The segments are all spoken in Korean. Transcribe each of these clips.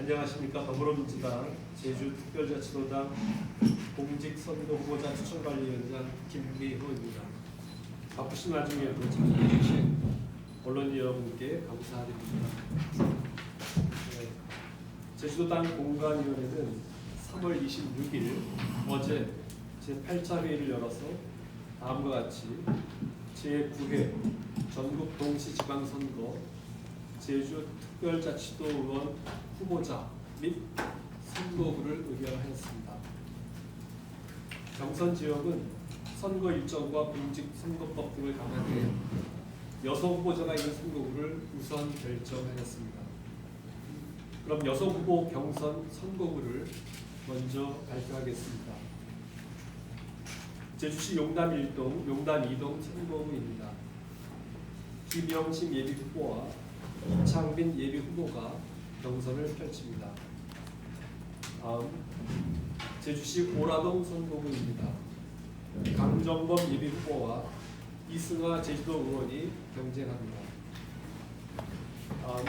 안녕하십니까. 더불어민주당 제주특별자치도당 공직선거 후보자 추천관리위원장 김미호입니다. 바쁘신 와중에도 참여해주신 언론 여러분께 감사드립니다. 제주도당 공관위원회는 3월 26일 어제 제8차 회의를 열어서 다음과 같이 제9회 전국 동시지방선거 제주특별자치도 의원 후보자 및 선거구를 의결하였습니다. 경선 지역은 선거 일정과 공직선거법 등을 감안해 여성 후보자가 있는 선거구를 우선 결정하였습니다. 그럼 여성 후보 경선 선거구를 먼저 발표하겠습니다. 제주시 용담 1동, 용담 2동 선거구입니다. 김영심 예비후보와 이창빈 예비후보가 경선을 펼칩니다. 다음 제주시 오라동 선거구입니다. 강정범 예비후보와 이승화 제주도 의원이 경쟁합니다. 다음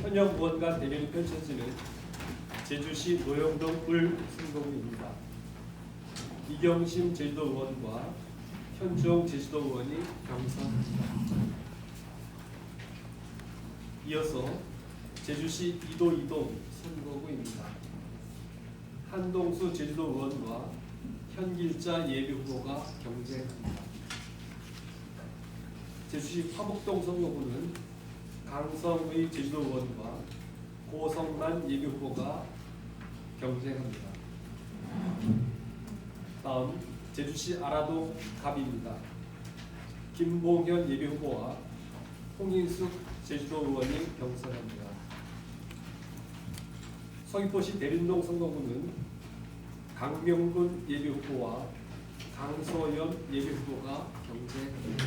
현역 의원 간 대결이 펼쳐지는 제주시 노영동 을 선거구입니다. 이경심 제주도 의원과 현주홍 제주도 의원이 경선합니다. 이어서 제주시 이도 2동 선거구입니다. 한동수 제주도 의원과 현길자 예비후보가 경쟁합니다. 제주시 화북동 선거구는 강성의 제주도 의원과 고성만 예비후보가 경쟁합니다. 다음 제주시 아라동 갑입니다. 김봉현 예비후보와 홍인숙 제주도 의원이 경선합니다. 서귀포시 대림동 선거구는 강명근 예비후보와 강소연 예비후보가 경쟁합니다.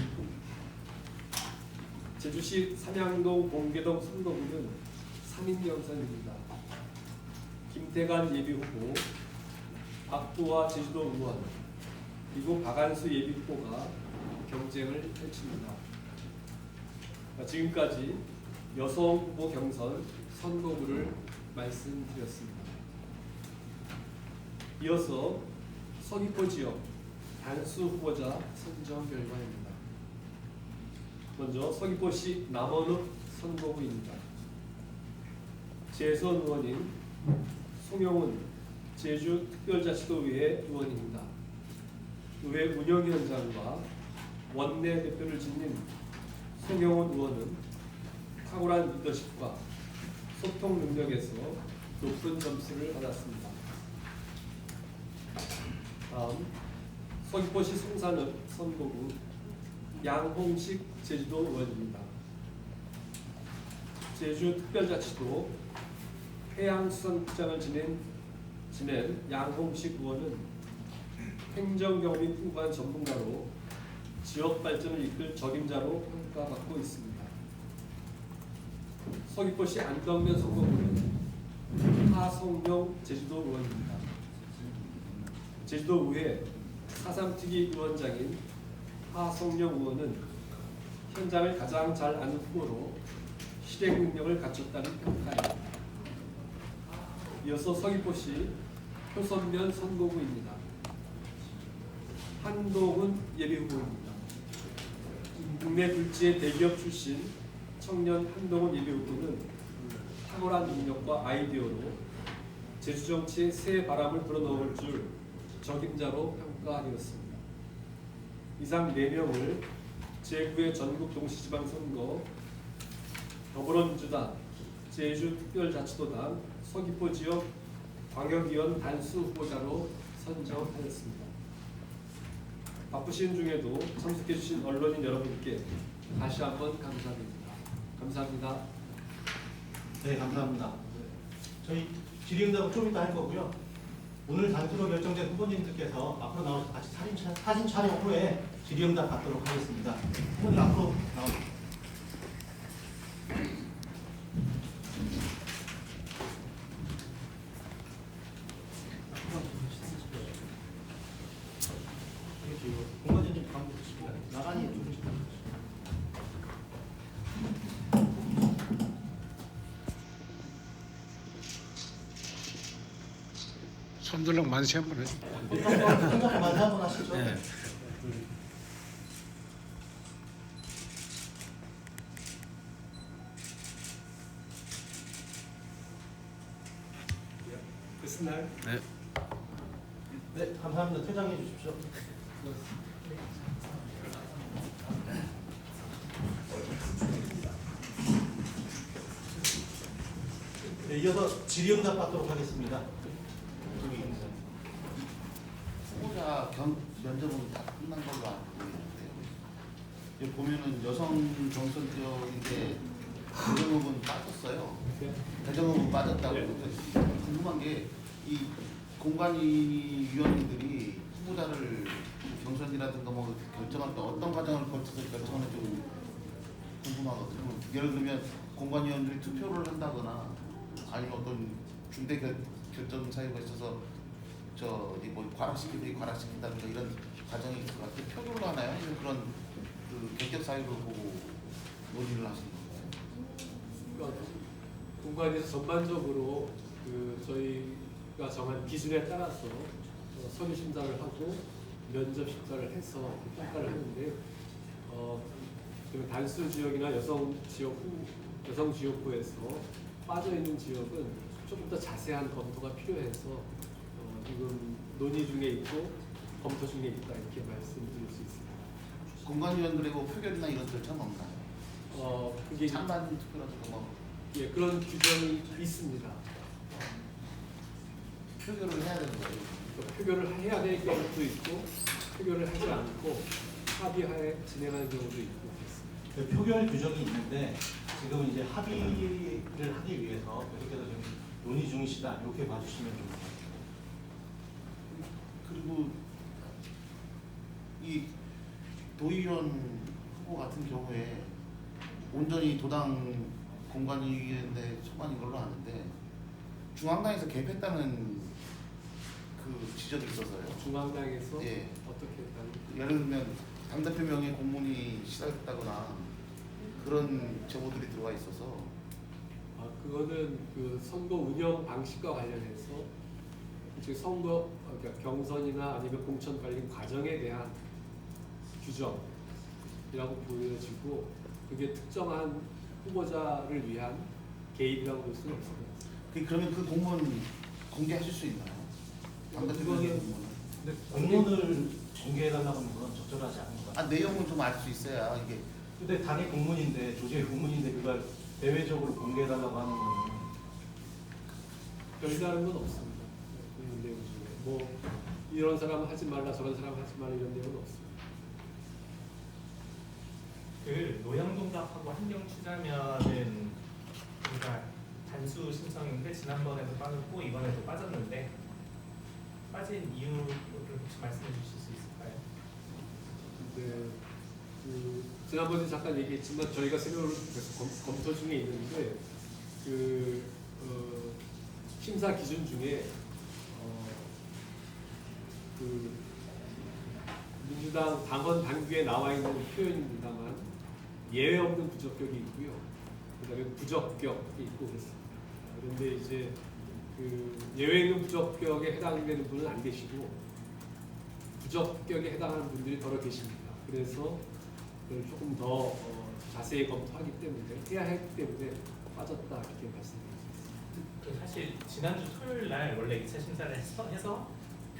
제주시 삼양동 봉계동 선거구는 3인 경선입니다. 김태관 예비후보, 박두화 제주도 의원, 그리고 박안수 예비후보가 경쟁을 펼칩니다. 지금까지 여성 후보 경선 선거구를 말씀드렸습니다. 이어서 서귀포 지역 단수 후보자 선정 결과입니다. 먼저 서귀포시 남원읍 선거구입니다. 재선 의원인 송영훈 제주특별자치도의회 의원입니다. 의회 운영위원장과 원내대표를 지닌 송영훈 의원은 탁월한 리더십과 소통 능력에서 높은 점수를 받았습니다. 다음 서귀포시 송산읍 선거구 양홍식 제주도 의원입니다. 제주특별자치도 해양수산국장을 지낸 양홍식 의원은 행정 경험이 풍부한 전문가로 지역 발전을 이끌 적임자로 평가받고 있습니다. 서귀포시 안덕면 선거구는 하성룡 제주도 의원입니다. 제주도 의회 사삼특위 위원장인 하성룡 의원은 현장을 가장 잘 아는 후보로 실행 능력을 갖췄다는 평가입니다. 이어서 서귀포시 효선면 선거구입니다. 한동훈 예비후보입니다. 국내 불지의 대기업 출신 청년 한동훈 예비후보는 탁월한 능력과 아이디어로 제주 정치에 새 바람을 불어넣을 줄 적임자로 평가되었습니다. 이상 4명을 제9회 전국 동시지방선거 더불어민주당 제주특별자치도당 서귀포 지역 광역위원 단수 후보자로 선정하였습니다. 바쁘신 중에도 참석해주신 언론인 여러분께 다시 한번 감사드립니다. 감사합니다. 네, 감사합니다. 저희 질의응답은 좀 이따 할 거고요. 오늘 단수로 결정된 후보님들께서 앞으로 나와서 같이 사진 촬영 후에 질의응답 받도록 하겠습니다. 후보님 앞으로 나오세요. 공간장님 가운데 주시고 나란히 조금씩 해주시죠. 손들랑 만세 한번 해줘. 혼자 만세 한번 하시죠. 네. 끝날. 네. 네, 감사합니다. 퇴장해 주십시오. 네, 이어서 질의응답 받도록 하겠습니다. 후보자 면접은 다 끝난 걸로 알고 있는데요. 여기 보면은 여성 경선 지역인데 대정읍은 빠졌어요. 대정읍은 빠졌다고. 궁금한 게 이 공관위 위원님들이 후보자를 경선이라든가 뭐 결정할 때 어떤 과정을 거쳐서 결정하는지 좀 궁금하거든요. 예를 들면 공관위원들이 투표를 한다거나 아니면 어떤 중대 결정 사유가 있어서 어디 뭐 과락시킨다든가 이런 과정이 있을 것 같아요. 표결을 하나요? 아니면 그런 그 결격 사유를 보고 논의를 하시는 건가요? 그러니까 공관에서 전반적으로 그 저희가 정한 기준에 따라서 서류 심사를 하고 면접 심사를 해서 평가를 하는데 그 단수 지역이나 여성 지역구에서 빠져 있는 지역은 조금 더 자세한 검토가 필요해서 지금 논의 중에 있고 검토 중에 있다 이렇게 말씀드릴 수 있습니다. 공관위원들하고 표결이나 이런 절차는 없나요? 그게 찬반 투표라든가 뭐 예, 그런 규정이 있습니다. 표결을 해야 되는 거예요. 표결을 해야 될 경우도 있고 표결을 하지 않고 합의하에 진행하는 경우도 있고 그렇습니다. 그 표결 규정이 있는데 지금 이제 합의를 하기 위해서 계속해서 지금 논의 중이시다 이렇게 봐주시면 좋을 것 같아요. 그리고 이 도의원 후보 같은 경우에 온전히 도당 공관위원회 소관인 걸로 아는데 중앙당에서 개입했다는 그 지적이 있어서요. 중앙당에서 예. 어떻게 했다는 예를 들면 당대표 명의 공문이 시달됐다거나 그런 제보들이 들어와 있어서 그거는 그 선거 운영 방식과 관련해서 즉 선거 그러니까 경선이나 아니면 공천 관리 과정에 대한 규정이라고 보여지고 그게 특정한 후보자를 위한 개입이라고 볼 수는 없습니다. 그러면 그 공문 공개하실 수 있나요? 당대표 명의 그거는 공문은? 근데 공문을 공개해달라고 하는 건 적절하지 않은 것 같아요. 내용은 좀 알 수 있어야 이게. 근데 당의 공문인데 조직의 공문인데 그걸 대외적으로 공개해달라고 하는 건 별다른 건 없습니다. 그 내용 중에 뭐 이런 사람은 하지 말라 저런 사람은 하지 말라 이런 내용은 없습니다. 그 노영동답하고 환경추자면은 그러니까 단수 신청인데 지난번에도 빠졌고 이번에도 빠졌는데 빠진 이유를 혹시 말씀해 주실 수 있을까요? 네, 그 지난번에 잠깐 얘기했지만 저희가 새로 계속 검토 중에 있는데 심사 기준 중에 그 민주당 당원 당규에 나와 있는 표현입니다만 예외 없는 부적격이 있고요. 그다음에 부적격이 있고 그렇습니다. 그런데 이제 그 예외 있는 부적격에 해당되는 분은 안 계시고 부적격에 해당하는 분들이 더러 계십니다. 그래서 그걸 조금 더 자세히 검토하기 때문에 해야 하기 때문에 빠졌다 이렇게 말씀드리겠습니다. 그 사실 지난주 토요일 날 원래 2차 심사를 해서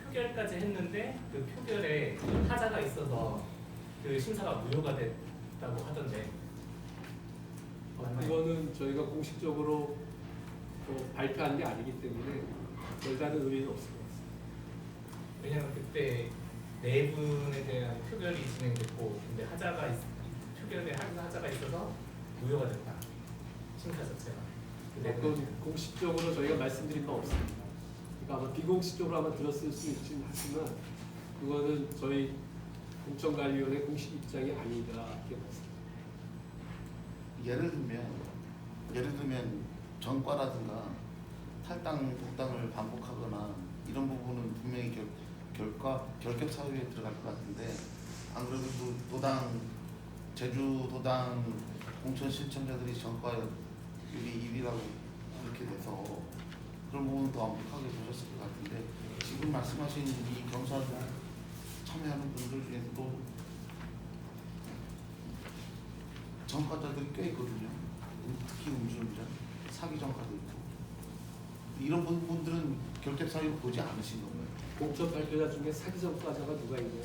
표결까지 했는데 그 표결에 하자가 있어서 그 심사가 무효가 됐다고 하던데 이거는 저희가 공식적으로 발표한 게 아니기 때문에 별다른 의미는 없을 것 같습니다. 왜냐면 그때 네 분에 대한 표결이 진행됐고 근데 표결에 하자가 있어서 무효가 됐다. 심사 자체가. 그건 공식적으로 저희가 말씀드린 바 없습니다. 그러니까 아마 비공식적으로 아마 들었을 수 있긴 하지만 그거는 저희 공천관리위원회 공식 입장이 아니다 이렇게 봤습니다. 예를 들면 전과라든가 탈당, 복당을 반복하거나 이런 부분은 분명히 결격 사유에 들어갈 것 같은데 안 그래도 제주도당 공천 신청자들이 전과율이 1위라고 그렇게 돼서 그런 부분은 더 엄격하게 보셨을 것 같은데 지금 말씀하신 이 경선 참여하는 분들 중에서도 전과자들이 꽤 있거든요. 특히 음주운전, 사기 전과도 있고 이런 분들은 결격 사유를 보지 않으신 건가요? 공천 발표자 중에 사기 전과자가 누가 있나요?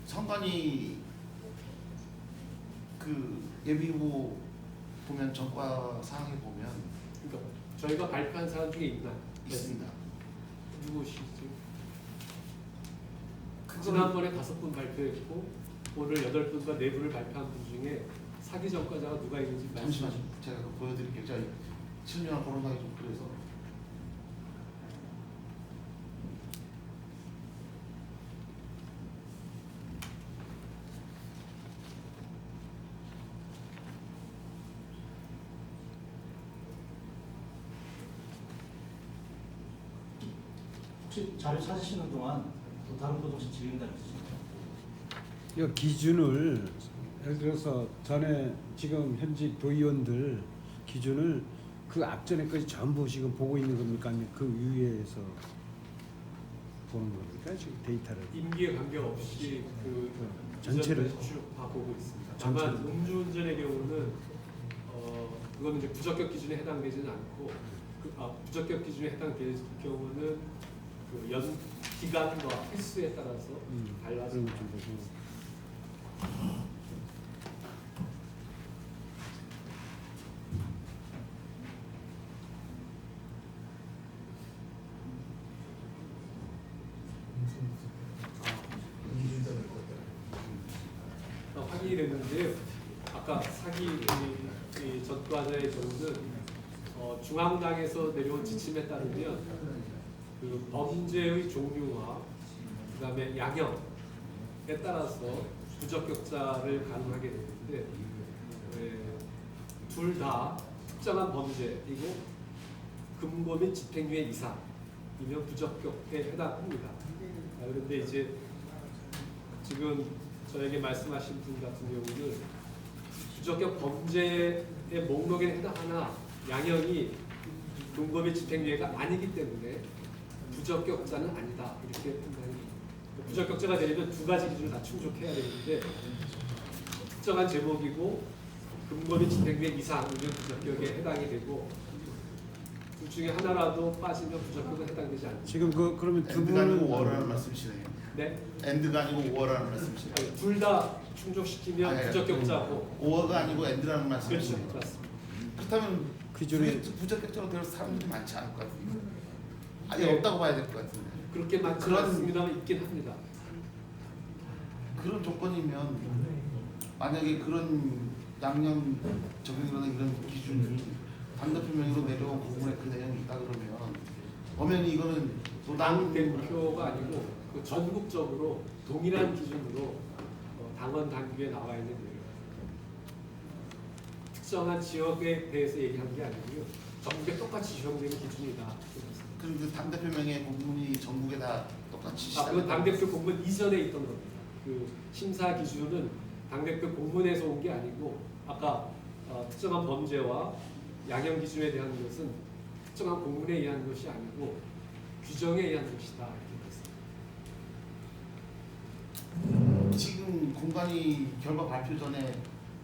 선관위 그 예비후보 보면 전과 사항에 보면 그러니까 저희가 발표한 사람 중에 있나? 있습니다. 누구시죠? 지난번에 5분 발표했고 오늘 8분과 4분을 발표한 분 중에 사기 전과자가 누가 있는지 잠시만요. 말씀하시죠. 제가 그거 보여드릴게요. 제가 실명을 거론하기 좀 그래서 혹시 자료 찾으시는 동안 또 다른 분 혹시 질의응답 있으신가요? 이 기준을 예를 들어서 전에 지금 현직 도의원들 기준을 그 앞전에 까지 전부 지금 보고 있는 겁니까? 아니면 그 위에서 보는 겁니까? 지금 데이터를 임기에 관계없이 그 전체를 쭉다 보고 있습니다. 전체를. 다만 음주운전의 경우는 그거는 이제 부적격 기준에 해당되지는 않고 부적격 기준에 해당될 경우는 그 연 기간과 횟수에 따라서 그런 달라집니다. 거좀 보고. 확인이 됐는데요. 아까 사기 이 전과자의 경우는 중앙당에서 내려온 지침에 따르면 그 범죄의 종류와 그다음에 양형에 따라서 부적격자를 가능하게 되는데 둘 다 특정한 범죄이고 금고 및 집행유예 이상이면 부적격에 해당합니다. 그런데 이제 지금 저에게 말씀하신 분 같은 경우는 부적격 범죄의 목록에 해당하나 양형이 금고 및 집행유예가 아니기 때문에 부적격자는 아니다 이렇게 판단합니다. 부적격자가 되려면 두 가지 기준을 다 충족해야 되는데 특정한 제목이고 금고 및 집행유예 이상이면 부적격에 해당이 되고 둘 중에 하나라도 빠지면 부적격에 해당되지 않습니다. 지금 그러면 두 엔드가 아니고 분은 5월하는 말씀이시네요. 네? 엔드가 아니고 5월하는 말씀이시네요. 둘 다 충족시키면 부적격자고 5월가 아니고 엔드라는 그렇죠. 말씀이시네요. 맞습니다. 그렇다면 기준이 부적격자로 될 사람들이 많지 않을 것 같은데 아니 네. 없다고 봐야 될 것 같은데 그렇게 많지 그런- 않습니다만 있긴 합니다. 그런 조건이면 만약에 그런 양형 적용이라는 이런 기준이 당대표 명의로 내려온 공문에 그 내용이 있다 그러면 엄연히 이거는 당 대표가 아니고 그 전국적으로 동일한 기준으로 당원 당규에 나와 있는 내용. 특정한 지역에 대해서 얘기한 게 아니고요. 전국에 똑같이 적용되는 기준이다. 그럼 그 당대표 명의의 공문이 전국에 다 똑같이 그 당대표 공문 이전에 있던 겁니다. 그 심사 기준은 당대표 공문에서 온 게 아니고 아까 특정한 범죄와 양형 기준에 대한 것은 특정한 공문에 의한 것이 아니고 규정에 의한 것이다. 이렇게 됐습니다. 지금 공관이 결과 발표 전에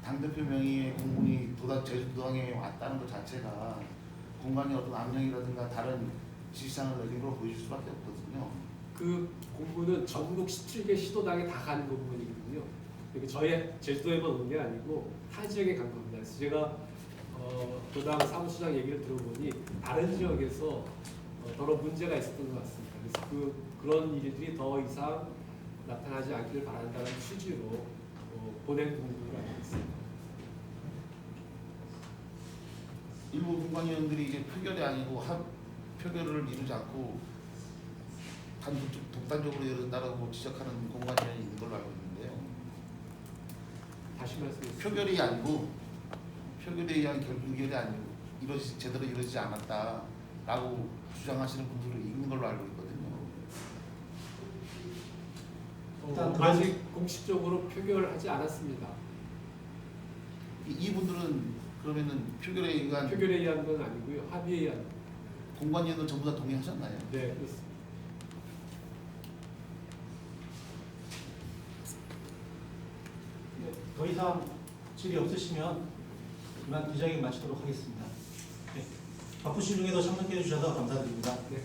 당대표 명의의 공문이 제주도당에 왔다는 것 자체가 공관이 어떤 압력이라든가 다른 지시사항을 내린 걸 보여줄 수밖에 없거든요. 그 공문은 전국 17개 시도당에 다 간 공문이거든요. 그러니까 저희 제주도에만 온 게 아니고 타 지역에 간 겁니다. 그래서 제가 도당 사무처장 얘기를 들어보니 다른 지역에서 더러 문제가 있었던 것 같습니다. 그래서 그런 일들이 더 이상 나타나지 않기를 바란다는 취지로 보낸 공문을 알고 있습니다. 일부 공관위원들이 이제 표결이 아니고 표결을 이루지 않고 독단적으로 이룬다라고 지적하는 공관위원이 있는 걸로 알고 있는데요. 다시 말씀해 주세요. 표결이 아니고 표결에 의한 결결이 아니고 제대로 이루어지지 않았다라고 주장하시는 분들이 있는 걸로 알고 있거든요. 일단 그런- 아직 공식적으로 표결하지 않았습니다. 이분들은 그러면은 표결에 의한 표결에 의한 건 아니고요. 합의에 의한. 공관위원도 전부 다 동의하셨나요? 네, 그렇습니다. 더 이상 질의 없으시면 이만 기자회견 마치도록 하겠습니다. 네. 바쁘신 중에도 참석해 주셔서 감사드립니다. 네.